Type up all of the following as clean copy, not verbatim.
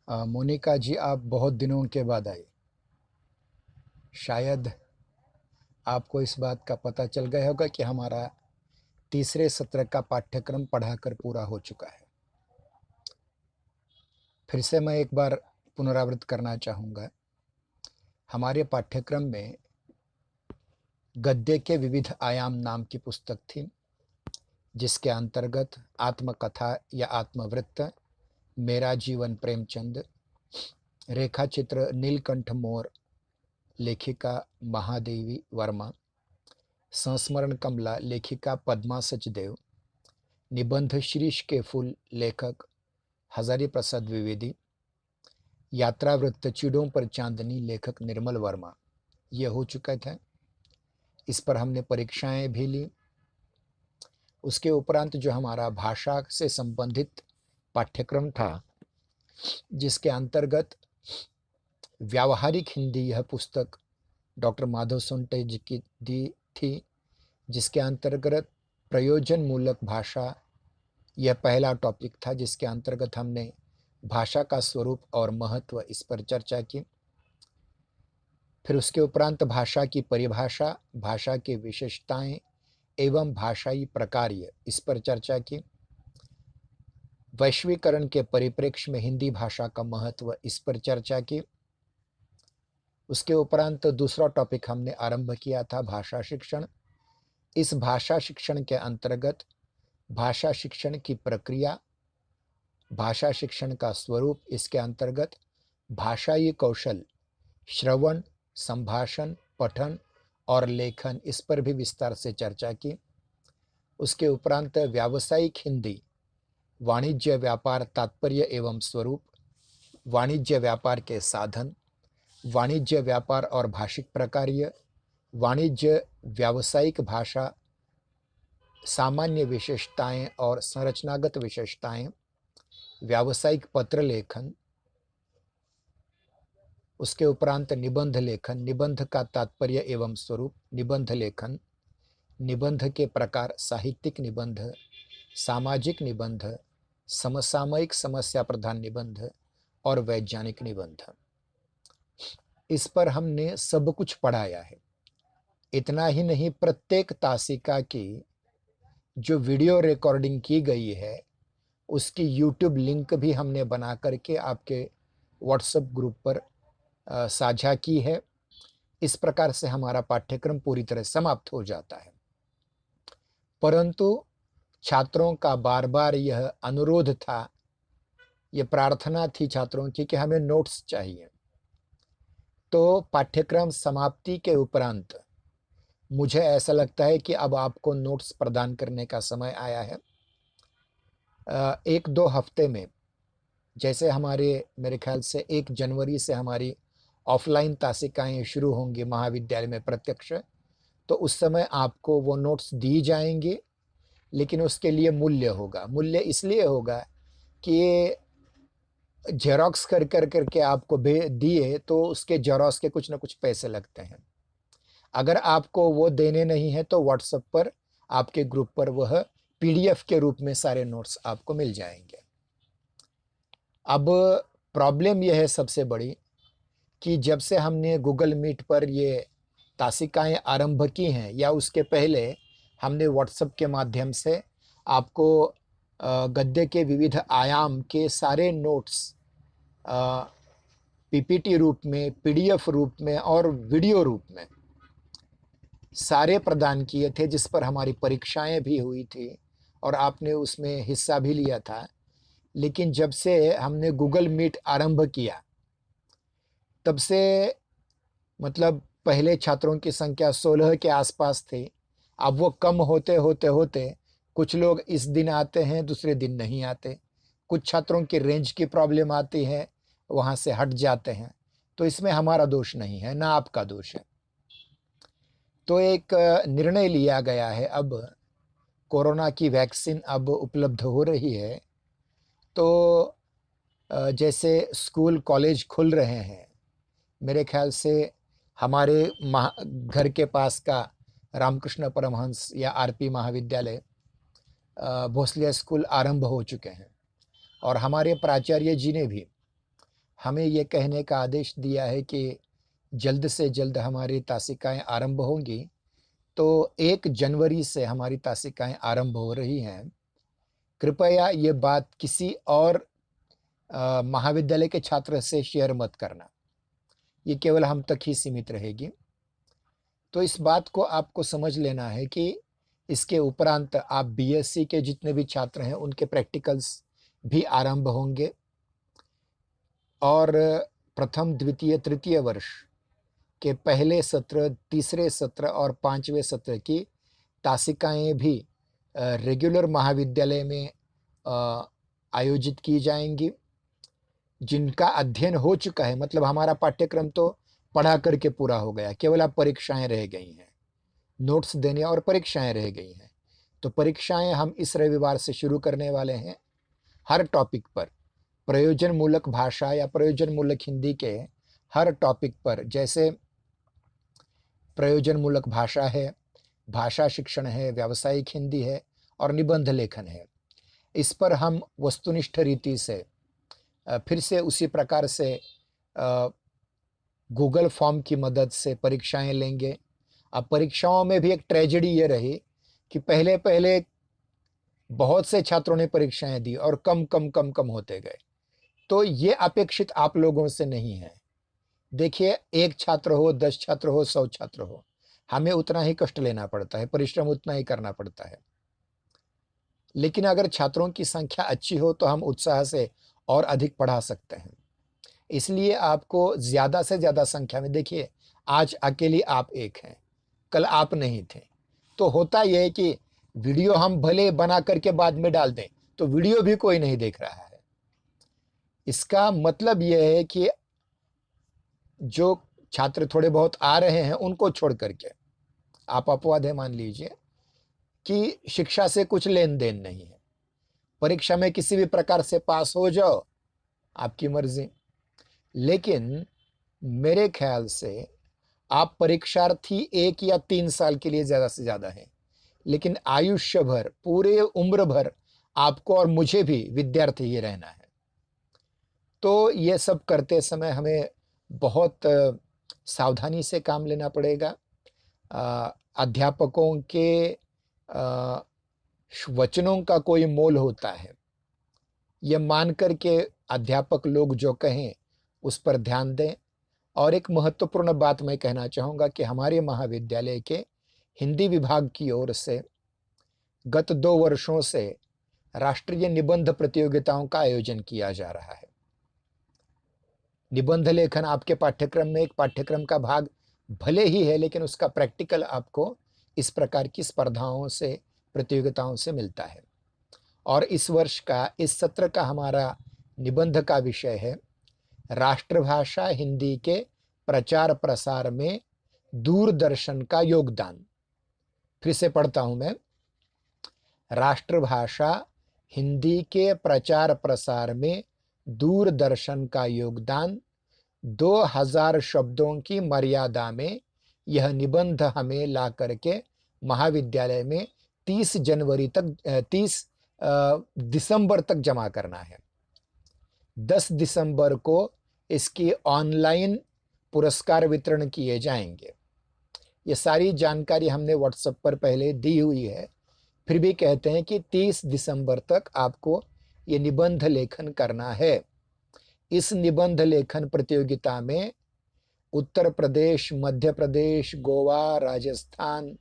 मोनिका जी, आप बहुत दिनों के बाद आई। शायद आपको इस बात का पता चल गया होगा कि हमारा तीसरे सत्र का पाठ्यक्रम पढ़ाकर पूरा हो चुका है। फिर से मैं एक बार पुनरावृत्त करना चाहूँगा। हमारे पाठ्यक्रम में गद्य के विविध आयाम नाम की पुस्तक थी, जिसके अंतर्गत आत्मकथा या आत्मवृत्त, मेरा जीवन प्रेमचंद, रेखाचित्र नीलकंठ मोर, लेखिका महादेवी वर्मा, संस्मरण कमला, लेखिका पद्मा सचदेव, निबंध शीरीष के फूल, लेखक हजारी प्रसाद द्विवेदी, यात्रावृत्त चिड़ों पर चांदनी, लेखक निर्मल वर्मा, ये हो चुका था। इस पर हमने परीक्षाएं भी ली। उसके उपरांत जो हमारा भाषा से संबंधित पाठ्यक्रम था, जिसके अंतर्गत व्यावहारिक हिंदी, यह पुस्तक डॉक्टर माधव सोनटे जी की दी थी, जिसके अंतर्गत प्रयोजन मूलक भाषा, यह पहला टॉपिक था, जिसके अंतर्गत हमने भाषा का स्वरूप और महत्व, इस पर चर्चा की। फिर उसके उपरांत भाषा की परिभाषा, भाषा की विशेषताएं एवं भाषाई प्रकार्य, इस पर चर्चा की। वैश्वीकरण के परिप्रेक्ष्य में हिंदी भाषा का महत्व, इस पर चर्चा की। उसके उपरांत दूसरा टॉपिक हमने आरंभ किया था, भाषा शिक्षण। इस भाषा शिक्षण के अंतर्गत भाषा शिक्षण की प्रक्रिया, भाषा शिक्षण का स्वरूप, इसके अंतर्गत भाषाई कौशल, श्रवण, संभाषण, पठन और लेखन, इस पर भी विस्तार से चर्चा की। उसके उपरांत व्यावसायिक हिंदी, वाणिज्य व्यापार तात्पर्य एवं स्वरूप, वाणिज्य व्यापार के साधन, वाणिज्य व्यापार और भाषिक प्रकार्य, वाणिज्य व्यावसायिक भाषा, सामान्य विशेषताएं और संरचनागत विशेषताएं, व्यावसायिक पत्र लेखन। उसके उपरांत निबंध लेखन, निबंध का तात्पर्य एवं स्वरूप, निबंध लेखन, निबंध के प्रकार, साहित्यिक निबंध, सामाजिक निबंध, समसामयिक समस्या प्रधान निबंध और वैज्ञानिक निबंध। इस पर हमने सब कुछ पढ़ाया है। इतना ही नहीं, प्रत्येक तासिका की जो वीडियो रिकॉर्डिंग की गई है, उसकी यूट्यूब लिंक भी हमने बना करके आपके व्हाट्सएप ग्रुप पर साझा की है। इस प्रकार से हमारा पाठ्यक्रम पूरी तरह समाप्त हो जाता है। परंतु छात्रों का बार बार यह अनुरोध था, यह प्रार्थना थी छात्रों की कि हमें नोट्स चाहिए। तो पाठ्यक्रम समाप्ति के उपरांत मुझे ऐसा लगता है कि अब आपको नोट्स प्रदान करने का समय आया है। 1-2 हफ्ते में, जैसे हमारे मेरे ख्याल से 1 जनवरी से हमारी ऑफलाइन तासिकाएं शुरू होंगी महाविद्यालय में प्रत्यक्ष, तो उस समय आपको वो नोट्स दी जाएंगे, लेकिन उसके लिए मूल्य होगा। मूल्य इसलिए होगा कि ये जेरोक्स कर कर करके आपको दिए, तो उसके जेरोक्स के कुछ ना कुछ पैसे लगते हैं। अगर आपको वो देने नहीं है तो व्हाट्सएप पर आपके ग्रुप पर वह पीडीएफ के रूप में सारे नोट्स आपको मिल जाएंगे। अब प्रॉब्लम यह है सबसे बड़ी कि जब से हमने गूगल मीट पर ये तासिकाएं आरंभ की हैं, या उसके पहले हमने व्हाट्सएप के माध्यम से आपको गद्य के विविध आयाम के सारे नोट्स पीपीटी रूप में, पीडीएफ रूप में और वीडियो रूप में सारे प्रदान किए थे, जिस पर हमारी परीक्षाएं भी हुई थी और आपने उसमें हिस्सा भी लिया था। लेकिन जब से हमने गूगल मीट आरंभ किया, तब से मतलब पहले छात्रों की संख्या 16 के आसपास थी। अब वो कम होते होते होते कुछ लोग इस दिन आते हैं, दूसरे दिन नहीं आते। कुछ छात्रों की रेंज की प्रॉब्लम आती है, वहाँ से हट जाते हैं। तो इसमें हमारा दोष नहीं है, ना आपका दोष है। तो एक निर्णय लिया गया है, अब कोरोना की वैक्सीन अब उपलब्ध हो रही है, तो जैसे स्कूल कॉलेज खुल रहे हैं, मेरे ख्याल से हमारे घर के पास का रामकृष्ण परमहंस या आरपी महाविद्यालय, भोसले स्कूल आरंभ हो चुके हैं, और हमारे प्राचार्य जी ने भी हमें ये कहने का आदेश दिया है कि जल्द से जल्द हमारी तासिकाएँ आरंभ होंगी, तो 1 जनवरी से हमारी तासिकाएँ आरंभ हो रही हैं। कृपया ये बात किसी और महाविद्यालय के छात्र से शेयर मत करना, ये केवल हम तक ही सीमित रहेगी। तो इस बात को आपको समझ लेना है कि इसके उपरांत आप बीएससी के जितने भी छात्र हैं, उनके प्रैक्टिकल्स भी आरंभ होंगे और प्रथम, द्वितीय, तृतीय वर्ष के पहले सत्र, तीसरे सत्र और 5वें सत्र की तासिकाएँ भी रेगुलर महाविद्यालय में आयोजित की जाएँगी। जिनका अध्ययन हो चुका है, मतलब हमारा पाठ्यक्रम तो पढ़ा करके पूरा हो गया, केवल अब परीक्षाएँ रह गई हैं। नोट्स देने और परीक्षाएँ रह गई हैं। तो परीक्षाएँ हम इस रविवार से शुरू करने वाले हैं, हर टॉपिक पर। प्रयोजनमूलक भाषा या प्रयोजनमूलक हिंदी के हर टॉपिक पर, जैसे प्रयोजनमूलक भाषा है, भाषा शिक्षण है, व्यावसायिक हिंदी है और निबंध लेखन है। इस पर हम वस्तुनिष्ठ रीति से फिर से उसी प्रकार से गूगल फॉर्म की मदद से परीक्षाएँ लेंगे। अब परीक्षाओं में भी एक ट्रेजेडी ये रही कि पहले-पहले बहुत से छात्रों ने परीक्षाएँ दी और कम होते गए। तो ये अपेक्षित आप लोगों से नहीं है। देखिए, 1 छात्र हो, 10 छात्र हो, 100 छात्र हो, हमें उतना ही कष्ट लेना पड़ता है, परिश्रम उतना ही करना पड़ता है। लेकिन अगर छात्रों की संख्या अच्छी हो तो हम उत्साह से और अधिक पढ़ा सकते हैं। इसलिए आपको ज़्यादा से ज़्यादा संख्या में, देखिए आज अकेली आप 1 हैं, कल आप नहीं थे। तो होता ये है कि वीडियो हम भले बना करके बाद में डाल दें, तो वीडियो भी कोई नहीं देख रहा है। इसका मतलब ये है कि जो छात्र थोड़े बहुत आ रहे हैं, उनको छोड़ कर के, आप अपवाद है मान लीजिए, कि शिक्षा से कुछ लेन-देन नहीं है। परीक्षा में किसी भी प्रकार से पास हो जाओ, आपकी मर्ज़ी। लेकिन मेरे ख़्याल से आप परीक्षार्थी 1 या 3 साल के लिए ज़्यादा से ज़्यादा हैं, लेकिन आयुष्य भर, पूरे उम्र भर आपको और मुझे भी विद्यार्थी ही रहना है। तो ये सब करते समय हमें बहुत सावधानी से काम लेना पड़ेगा। अध्यापकों के अ, वचनों का कोई मोल होता है। ये मान कर के अध्यापक लोग जो कहें, उस पर ध्यान दें। और एक महत्वपूर्ण बात मैं कहना चाहूँगा कि हमारे महाविद्यालय के हिंदी विभाग की ओर से गत 2 वर्षों से राष्ट्रीय निबंध प्रतियोगिताओं का आयोजन किया जा रहा है। निबंध लेखन आपके पाठ्यक्रम में एक पाठ्यक्रम का भाग भले ही है, लेकिन उसका प्रैक्टिकल आपको इस प्रकार की स्पर्धाओं से, प्रतियोगिताओं से मिलता है। और इस वर्ष का, इस सत्र का हमारा निबंध का विषय है राष्ट्रभाषा हिंदी के प्रचार-प्रसार में दूरदर्शन का योगदान। फिर से पढ़ता हूँ मैं, राष्ट्रभाषा हिंदी के प्रचार-प्रसार में दूरदर्शन का योगदान। 2000 शब्दों की मर्यादा में यह निबंध हमें ला करके महाविद्यालय में 30 दिसंबर तक जमा करना है। 10 दिसंबर को इसकी ऑनलाइन पुरस्कार वितरण किए जाएंगे। ये सारी जानकारी हमने व्हाट्सएप पर पहले दी हुई है, फिर भी कहते हैं कि 30 दिसंबर तक आपको ये निबंध लेखन करना है। इस निबंध लेखन प्रतियोगिता में उत्तर प्रदेश, मध्य प्रदेश, गोवा, राजस्थान,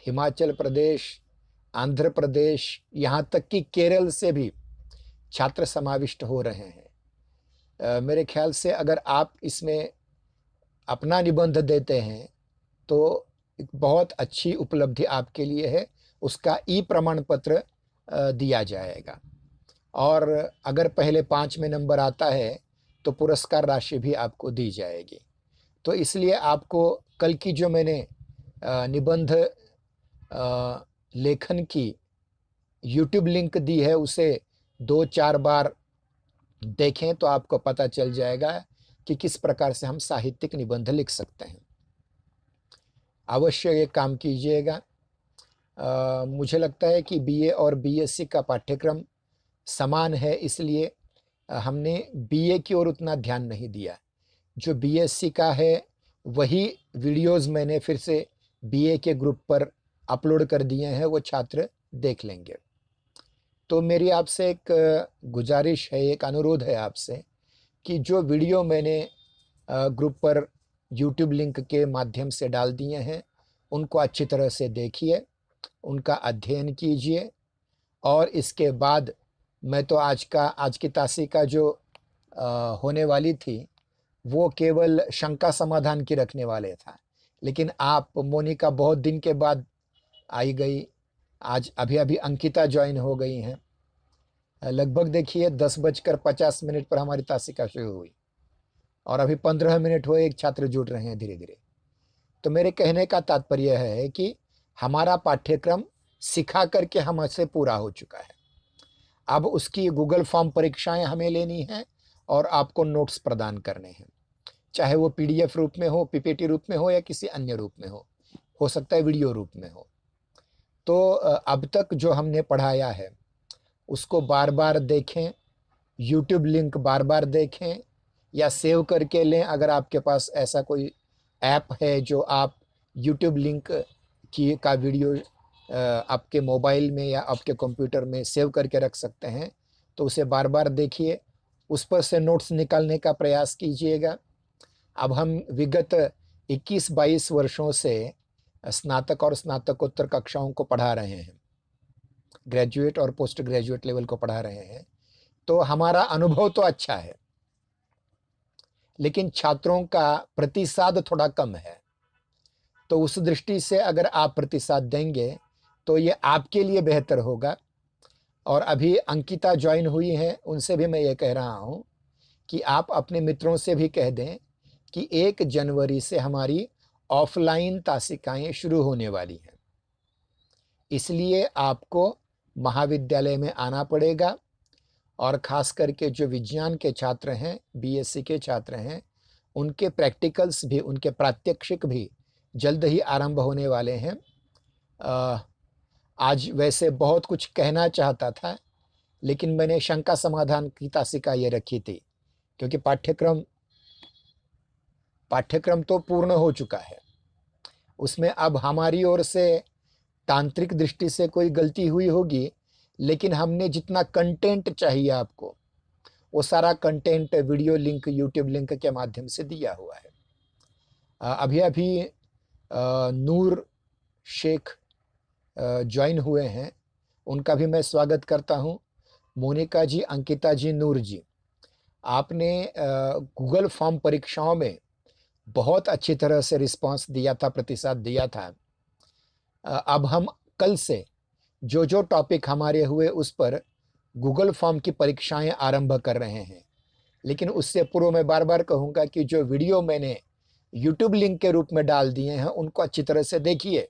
हिमाचल प्रदेश, आंध्र प्रदेश, यहाँ तक कि केरल से भी छात्र समाविष्ट हो रहे हैं। मेरे ख्याल से अगर आप इसमें अपना निबंध देते हैं, तो एक बहुत अच्छी उपलब्धि आपके लिए है। उसका ई-प्रमाण पत्र दिया जाएगा और अगर पहले 5 में नंबर आता है, तो पुरस्कार राशि भी आपको दी जाएगी। तो इसलिए आपको कल की जो मैंने निबंध लेखन की यूट्यूब लिंक दी है, उसे 2-4 बार देखें तो आपको पता चल जाएगा कि किस प्रकार से हम साहित्यिक निबंध लिख सकते हैं। अवश्य ये काम कीजिएगा। मुझे लगता है कि बीए और बीएससी का पाठ्यक्रम समान है, इसलिए हमने बीए की ओर उतना ध्यान नहीं दिया। जो बीएससी का है वही वीडियोस मैंने फिर से बीए के ग्रुप पर अपलोड कर दिए हैं, वो छात्र देख लेंगे। तो मेरी आपसे एक गुजारिश है, एक अनुरोध है आपसे कि जो वीडियो मैंने ग्रुप पर यूट्यूब लिंक के माध्यम से डाल दिए हैं, उनको अच्छी तरह से देखिए, उनका अध्ययन कीजिए और इसके बाद मैं तो आज की तासिका जो होने वाली थी, वो केवल शंका समाधान की रखने वाले था। लेकिन आप मोनिका बहुत दिन के बाद आई गई, आज अभी-अभी अंकिता जॉइन हो गई हैं। लगभग देखिए 10:50 पर हमारी तासिका शुरू हुई और अभी 15 मिनट हुए एक छात्र जुड़ रहे हैं धीरे-धीरे। तो मेरे कहने का तात्पर्य है कि हमारा पाठ्यक्रम सिखा करके हमसे पूरा हो चुका है। अब उसकी गूगल फॉर्म परीक्षाएँ हमें लेनी हैं और आपको नोट्स प्रदान करने हैं। चाहे वो पीडीएफ रूप में हो, पीपीटी रूप में हो या किसी अन्य रूप में हो सकता है वीडियो रूप में हो। तो अब तक जो हमने पढ़ाया है, उसको बार-बार देखें, यूट्यूब लिंक बार-बार देखें या सेव करके लें। अगर आपके पास ऐसा कोई ऐप है जो आप यूट्यूब लिंक की का वीडियो आपके मोबाइल में या आपके कंप्यूटर में सेव करके रख सकते हैं, तो उसे बार-बार देखिए, उस पर से नोट्स निकालने का प्रयास कीजिएगा। अब हम विगत 21-22 वर्षों से स्नातक और स्नातकोत्तर कक्षाओं को पढ़ा रहे हैं, ग्रेजुएट और पोस्ट ग्रेजुएट लेवल को पढ़ा रहे हैं, तो हमारा अनुभव तो अच्छा है, लेकिन छात्रों का प्रतिसाद थोड़ा कम है। तो उस दृष्टि से अगर आप प्रतिसाद देंगे, तो ये आपके लिए बेहतर होगा। और अभी अंकिता जॉइन हुई हैं, उनसे भी मैं ये कह रहा हूँ कि आप अपने मित्रों से भी कह दें कि 1 जनवरी से हमारी ऑफ़लाइन तासिकाएँ शुरू होने वाली हैं। इसलिए आपको महाविद्यालय में आना पड़ेगा और ख़ास करके जो विज्ञान के छात्र हैं, बीएससी के छात्र हैं, उनके प्रैक्टिकल्स भी, उनके प्रात्यक्षिक भी जल्द ही आरंभ होने वाले हैं। अ, आज वैसे बहुत कुछ कहना चाहता था, लेकिन मैंने शंका समाधान की तासिका ये रखी थी, क्योंकि पाठ्यक्रम तो पूर्ण हो चुका है। उसमें अब हमारी ओर से तांत्रिक दृष्टि से कोई गलती हुई होगी, लेकिन हमने जितना कंटेंट चाहिए आपको, वो सारा content video link, YouTube link के माध्यम से दिया हुआ है। अभी-अभी नूर शेख जॉइन हुए हैं, उनका भी मैं स्वागत करता हूँ। मोनिका जी, अंकिता जी, नूर जी, आपने गूगल फॉर्म परीक्षाओं में बहुत अच्छी तरह से रिस्पॉन्स दिया था, प्रतिसाद दिया था। अब हम कल से जो टॉपिक हमारे हुए उस पर गूगल फॉर्म की परीक्षाएँ आरंभ कर रहे हैं। लेकिन उससे पूर्व मैं बार-बार कहूँगा कि जो वीडियो मैंने यूट्यूब लिंक के रूप में डाल दिए हैं, उनको अच्छी तरह से देखिए,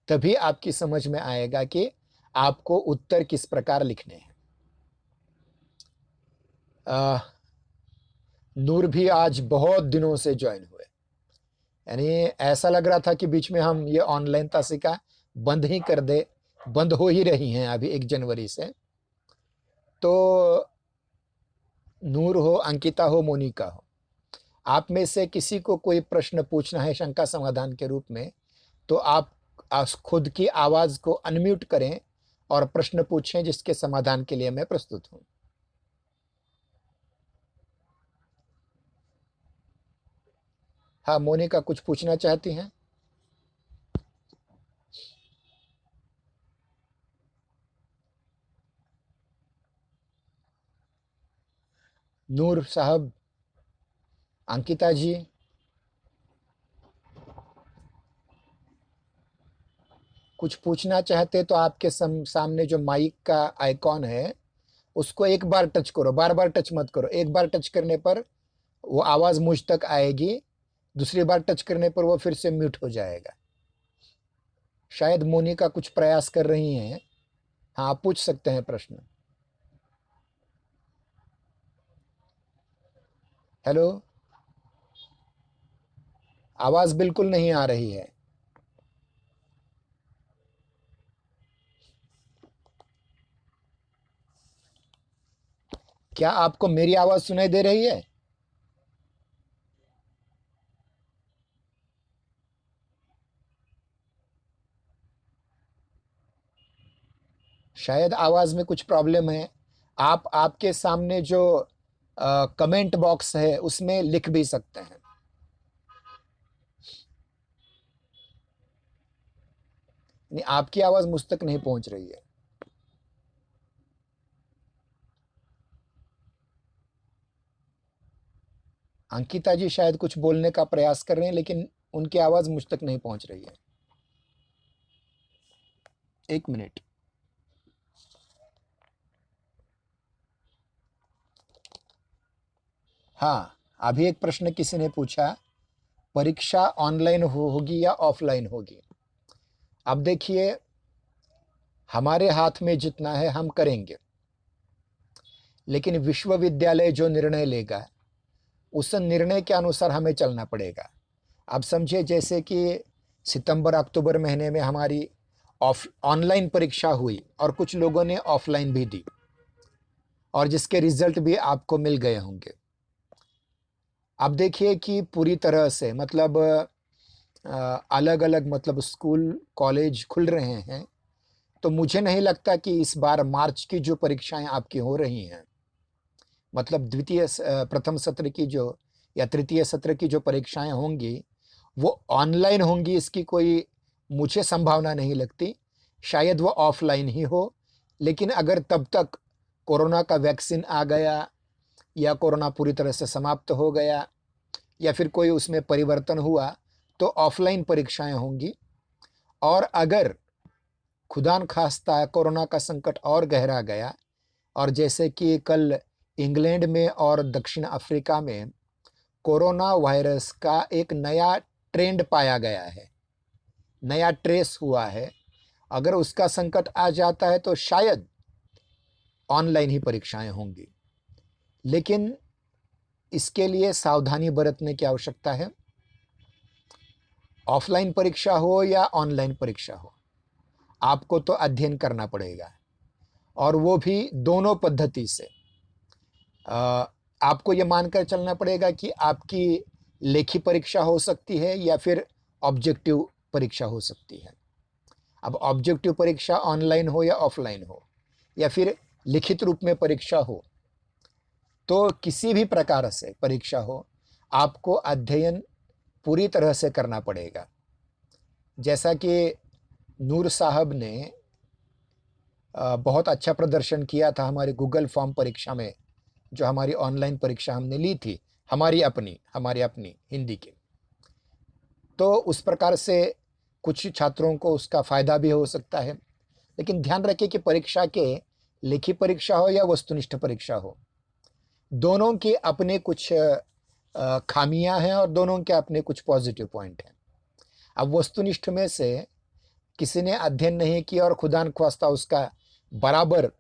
तभी आपकी समझ में आएगा कि आपको उत्तर किस प्रकार लिखने हैं। अ, नूर भी आज बहुत दिनों से जॉइन हुए, यानी ऐसा लग रहा था कि बीच में हम ये ऑनलाइन तासिका बंद ही कर दें, बंद हो ही रही हैं अभी 1 जनवरी से। तो नूर हो, अंकिता हो, मोनिका हो, आप में से किसी को कोई प्रश्न पूछना है शंका समाधान के रूप में, तो आप खुद की आवाज़ को अनम्यूट करें और प्रश्न पूछें, जिसके समाधान के लिए मैं प्रस्तुत हूँ। हाँ, मोनिका कुछ पूछना चाहती हैं? नूर साहब, अंकिता जी, कुछ पूछना चाहते तो आपके सामने जो माइक का आइकॉन है, उसको एक बार टच करो, बार-बार टच मत करो। एक बार टच करने पर वो आवाज़ मुझ तक आएगी, दूसरी बार टच करने पर वो फिर से म्यूट हो जाएगा। शायद मोनिका कुछ प्रयास कर रही हैं। हाँ, आप पूछ सकते हैं प्रश्न। हेलो, आवाज़ बिल्कुल नहीं आ रही है। क्या आपको मेरी आवाज सुनाई दे रही है? शायद आवाज में कुछ प्रॉब्लम है। आप आपके सामने जो कमेंट बॉक्स है उसमें लिख भी सकते हैं। नहीं, आपकी आवाज मुझ तक नहीं पहुंच रही है। अंकिता जी शायद कुछ बोलने का प्रयास कर रहे हैं, लेकिन उनकी आवाज मुझ तक नहीं पहुंच रही है। एक मिनट। हाँ, अभी एक प्रश्न किसी ने पूछा, परीक्षा ऑनलाइन होगी या ऑफलाइन होगी? अब देखिए, हमारे हाथ में जितना है हम करेंगे, लेकिन विश्वविद्यालय जो निर्णय लेगा उस निर्णय के अनुसार हमें चलना पड़ेगा। अब समझिए, जैसे कि सितंबर अक्टूबर महीने में हमारी ऑफ ऑनलाइन परीक्षा हुई और कुछ लोगों ने ऑफलाइन भी दी, और जिसके रिजल्ट भी आपको मिल गए होंगे। अब देखिए कि पूरी तरह से मतलब अलग अलग मतलब स्कूल कॉलेज खुल रहे हैं, तो मुझे नहीं लगता कि इस बार मार्च की जो परीक्षाएं आपकी हो रही हैं, मतलब प्रथम सत्र की जो या तृतीय सत्र की जो परीक्षाएं होंगी वो ऑनलाइन होंगी, इसकी कोई मुझे संभावना नहीं लगती। शायद वो ऑफलाइन ही हो। लेकिन अगर तब तक कोरोना का वैक्सीन आ गया या कोरोना पूरी तरह से समाप्त हो गया या फिर कोई उसमें परिवर्तन हुआ तो ऑफलाइन परीक्षाएं होंगी। और अगर खुदा न खास्ता कोरोना का संकट और गहरा गया, और जैसे कि कल इंग्लैंड में और दक्षिण अफ्रीका में कोरोना वायरस का एक नया ट्रेंड पाया गया है, नया ट्रेस हुआ है, अगर उसका संकट आ जाता है तो शायद ऑनलाइन ही परीक्षाएं होंगी। लेकिन इसके लिए सावधानी बरतने की आवश्यकता है। ऑफलाइन परीक्षा हो या ऑनलाइन परीक्षा हो, आपको तो अध्ययन करना पड़ेगा, और वो भी दोनों पद्धति से। आपको ये मानकर चलना पड़ेगा कि आपकी लेखी परीक्षा हो सकती है या फिर ऑब्जेक्टिव परीक्षा हो सकती है। अब ऑब्जेक्टिव परीक्षा ऑनलाइन हो या ऑफलाइन हो या फिर लिखित रूप में परीक्षा हो, तो किसी भी प्रकार से परीक्षा हो, आपको अध्ययन पूरी तरह से करना पड़ेगा। जैसा कि नूर साहब ने बहुत अच्छा प्रदर्शन किया था हमारी गूगल फॉर्म परीक्षा में, जो हमारी ऑनलाइन परीक्षा हमने ली थी, हमारी अपनी हिंदी की। तो उस प्रकार से कुछ छात्रों को उसका फायदा भी हो सकता है। लेकिन ध्यान रखिए कि परीक्षा के लिखित परीक्षा हो या वस्तुनिष्ठ परीक्षा हो, दोनों के अपने कुछ खामियां हैं और दोनों के अपने कुछ पॉजिटिव पॉइंट हैं। अब वस्तुनिष्ठ में से किसी ने अध्ययन नहीं किया और खुदा न ख्वास्ता उसका बराबर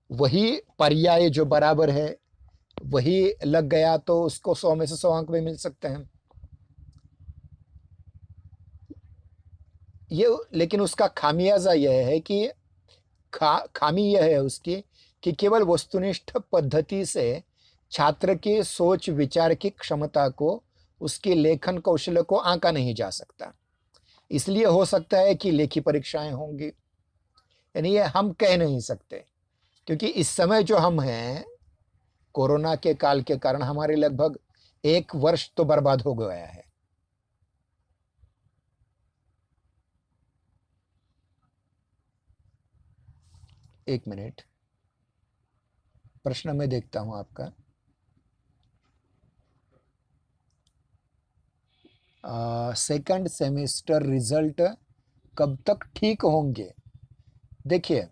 वही पर्याय जो बराबर है वही लग गया, तो उसको 100 में से 100 अंक भी मिल सकते हैं। ये लेकिन उसका खामियाजा यह है कि खामी यह है उसकी कि केवल वस्तुनिष्ठ पद्धति से छात्र की सोच विचार की क्षमता को, उसके लेखन कौशल को आंका नहीं जा सकता। इसलिए हो सकता है कि लेखी परीक्षाएं होंगी, यानी ये हम कह नहीं सकते, क्योंकि इस समय जो हम हैं कोरोना के काल के कारण हमारे लगभग 1 वर्ष तो बर्बाद हो गया है। एक मिनट, प्रश्न में देखता हूं आपका। सेकंड सेमेस्टर रिजल्ट कब तक ठीक होंगे? देखिए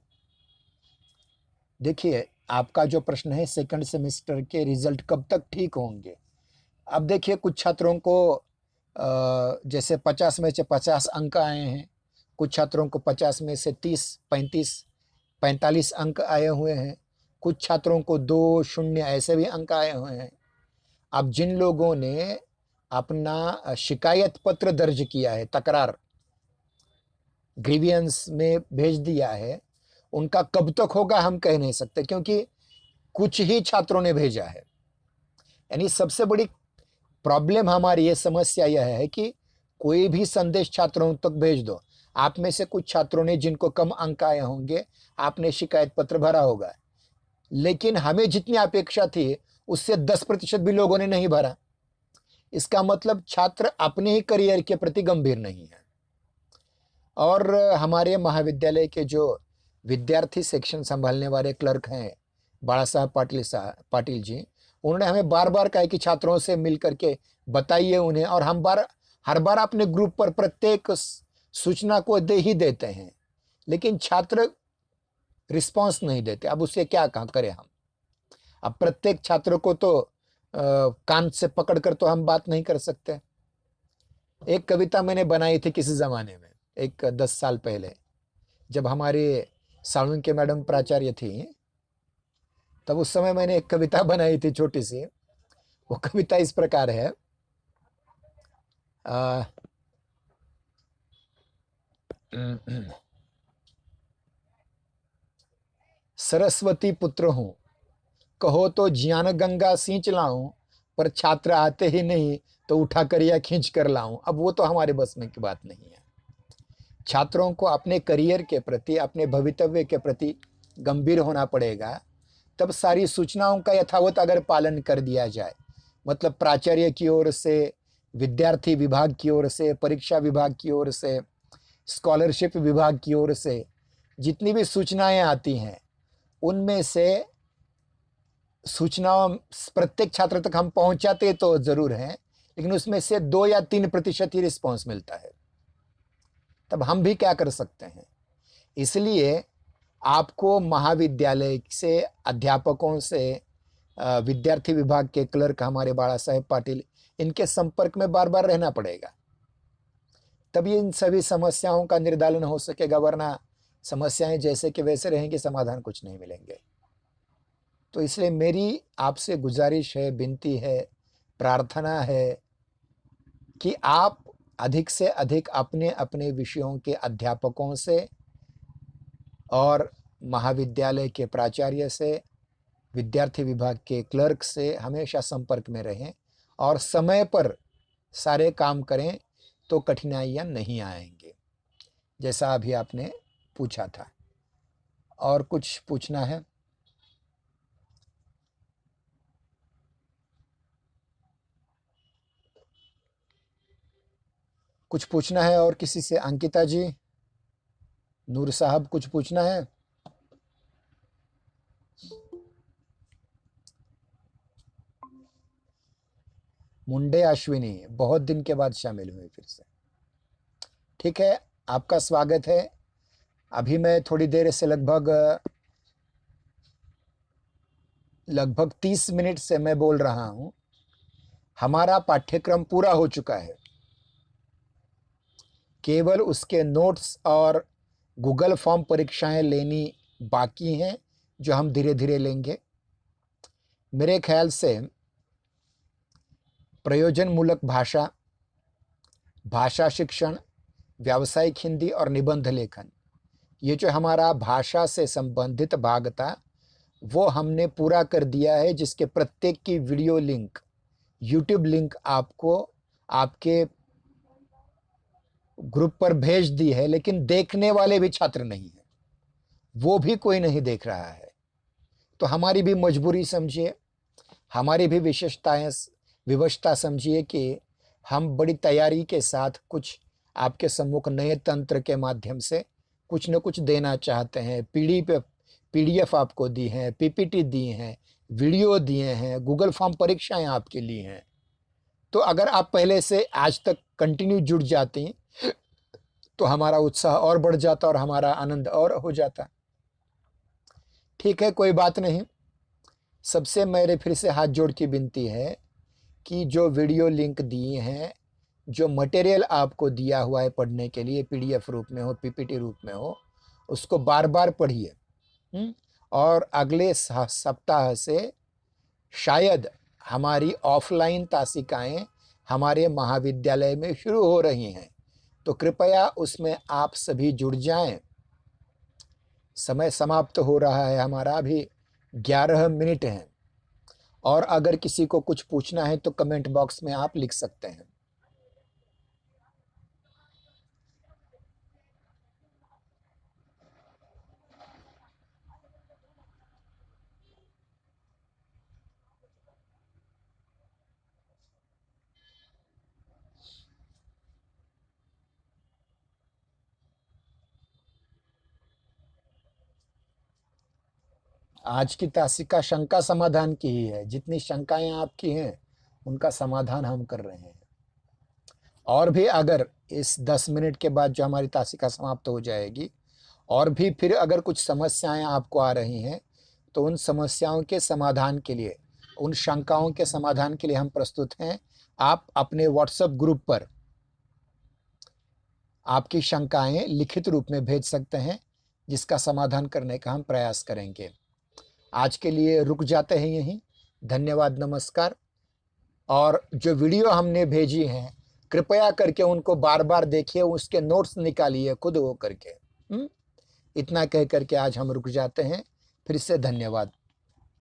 देखिए, आपका जो प्रश्न है सेकंड सेमेस्टर के रिजल्ट कब तक ठीक होंगे। अब देखिए, कुछ छात्रों को जैसे 50 में से 50 अंक आए हैं, कुछ छात्रों को 50 में से 30, 35, 45 अंक आए हुए हैं, कुछ छात्रों को 2 शून्य ऐसे भी अंक आए हुए हैं। अब जिन लोगों ने अपना शिकायत पत्र दर्ज किया है, तकरार ग्रीवियंस में भेज दिया है, उनका कब तक होगा हम कह नहीं सकते, क्योंकि कुछ ही छात्रों ने भेजा है। यानी सबसे बड़ी प्रॉब्लम हमारी ये समस्या यह है कि कोई भी संदेश छात्रों तक भेज दो। आप में से कुछ छात्रों ने जिनको कम अंक आए होंगे, आपने शिकायत पत्र भरा होगा, लेकिन हमें जितनी अपेक्षा थी उससे 10% भी लोगों ने नहीं भरा। इसका मतलब छात्र अपने ही करियर के प्रति गंभीर नहीं है। और हमारे महाविद्यालय के जो विद्यार्थी सेक्शन संभालने वाले क्लर्क हैं, बाला साहब पाटिल जी, उन्होंने हमें बार बार कहा कि छात्रों से मिल करके बताइए उन्हें, और हम हर बार अपने ग्रुप पर प्रत्येक सूचना को दे ही देते हैं, लेकिन छात्र रिस्पांस नहीं देते। अब उससे क्या करें हम? अब प्रत्येक छात्र को तो कान से पकड़कर तो हम बात नहीं कर सकते। एक कविता मैंने बनाई थी किसी जमाने में, एक 10 साल पहले, जब हमारे साळुंके मैडम प्राचार्य थी, तब उस समय मैंने एक कविता बनाई थी छोटी सी। वो कविता इस प्रकार है, सरस्वती पुत्र हूं, कहो तो ज्ञान गंगा सींच लाऊं, पर छात्र आते ही नहीं तो उठा कर या खींच कर लाऊं। अब वो तो हमारे बस में की बात नहीं है। छात्रों को अपने करियर के प्रति, अपने भवितव्य के प्रति गंभीर होना पड़ेगा। तब सारी सूचनाओं का यथावत अगर पालन कर दिया जाए, मतलब प्राचार्य की ओर से, विद्यार्थी विभाग की ओर से, परीक्षा विभाग की ओर से, स्कॉलरशिप विभाग की ओर से जितनी भी सूचनाएं आती हैं, उनमें से सूचनाओं प्रत्येक छात्र तक हम पहुंचाते तो जरूर हैं, लेकिन उसमें से 2 या 3% ही रिस्पॉन्स मिलता है। तब हम भी क्या कर सकते हैं? इसलिए आपको महाविद्यालय से, अध्यापकों से, विद्यार्थी विभाग के क्लर्क हमारे बाला साहेब पाटिल, इनके संपर्क में बार बार रहना पड़ेगा, तभी इन सभी समस्याओं का निर्दालन हो सकेगा। वरना समस्याएं जैसे कि वैसे रहेंगी, समाधान कुछ नहीं मिलेंगे। तो इसलिए मेरी आपसे गुजारिश है, विनती है, प्रार्थना है कि आप अधिक से अधिक अपने अपने विषयों के अध्यापकों से और महाविद्यालय के प्राचार्य से, विद्यार्थी विभाग के क्लर्क से हमेशा संपर्क में रहें और समय पर सारे काम करें, तो कठिनाइयां नहीं आएंगी, जैसा अभी आपने पूछा था। और कुछ पूछना है? कुछ पूछना है और किसी से? अंकिता जी, नूर साहब, कुछ पूछना है? मुंडे अश्विनी, बहुत दिन के बाद शामिल हुए फिर से। ठीक है, आपका स्वागत है। अभी मैं थोड़ी देर से लगभग 30 मिनट से मैं बोल रहा हूं। हमारा पाठ्यक्रम पूरा हो चुका है, केवल उसके नोट्स और गूगल फॉर्म परीक्षाएं लेनी बाकी हैं, जो हम धीरे धीरे लेंगे। मेरे ख्याल से प्रयोजनमूलक भाषा, भाषा शिक्षण, व्यावसायिक हिंदी और निबंध लेखन, ये जो हमारा भाषा से संबंधित भाग था, वो हमने पूरा कर दिया है, जिसके प्रत्येक की वीडियो लिंक, यूट्यूब लिंक आपको आपके ग्रुप पर भेज दी है। लेकिन देखने वाले भी छात्र नहीं है, वो भी कोई नहीं देख रहा है। तो हमारी भी मजबूरी समझिए, हमारी भी विवशता समझिए कि हम बड़ी तैयारी के साथ कुछ आपके सम्मुख नए तंत्र के माध्यम से कुछ न कुछ देना चाहते हैं। पीडीएफ आपको दी हैं, पीपीटी दी हैं, वीडियो दिए हैं, गूगल फॉर्म परीक्षाएं आपके लिए हैं। तो अगर आप पहले से आज तक कंटिन्यू जुड़ जाती, तो हमारा उत्साह और बढ़ जाता और हमारा आनंद और हो जाता। ठीक है, कोई बात नहीं। सबसे मेरे फिर से हाथ जोड़ की विनती है कि जो वीडियो लिंक दिए हैं, जो मटेरियल आपको दिया हुआ है पढ़ने के लिए, पीडीएफ रूप में हो, पीपीटी रूप में हो, उसको बार बार पढ़िए। और अगले सप्ताह से शायद हमारी ऑफलाइन तासिकाएं हमारे महाविद्यालय में शुरू हो रही हैं, तो कृपया उसमें आप सभी जुड़ जाएं। समय समाप्त हो रहा है हमारा, अभी 11 मिनट हैं और अगर किसी को कुछ पूछना है तो कमेंट बॉक्स में आप लिख सकते हैं। आज की तासिका शंका समाधान की ही है। जितनी शंकाएं आपकी हैं उनका समाधान हम कर रहे हैं। और भी अगर इस 10 मिनट के बाद जो हमारी तासिका समाप्त हो जाएगी और भी फिर अगर कुछ समस्याएं आपको आ रही हैं तो उन समस्याओं के समाधान के लिए, उन शंकाओं के समाधान के लिए हम प्रस्तुत हैं। आप अपने व्हाट्सएप ग्रुप पर आपकी शंकाएं लिखित रूप में भेज सकते हैं, जिसका समाधान करने का हम प्रयास करेंगे। आज के लिए रुक जाते हैं यहीं। धन्यवाद, नमस्कार। और जो वीडियो हमने भेजी हैं कृपया करके उनको बार बार देखिए, उसके नोट्स निकालिए खुद हो करके। इतना कह करके आज हम रुक जाते हैं। फिर से धन्यवाद।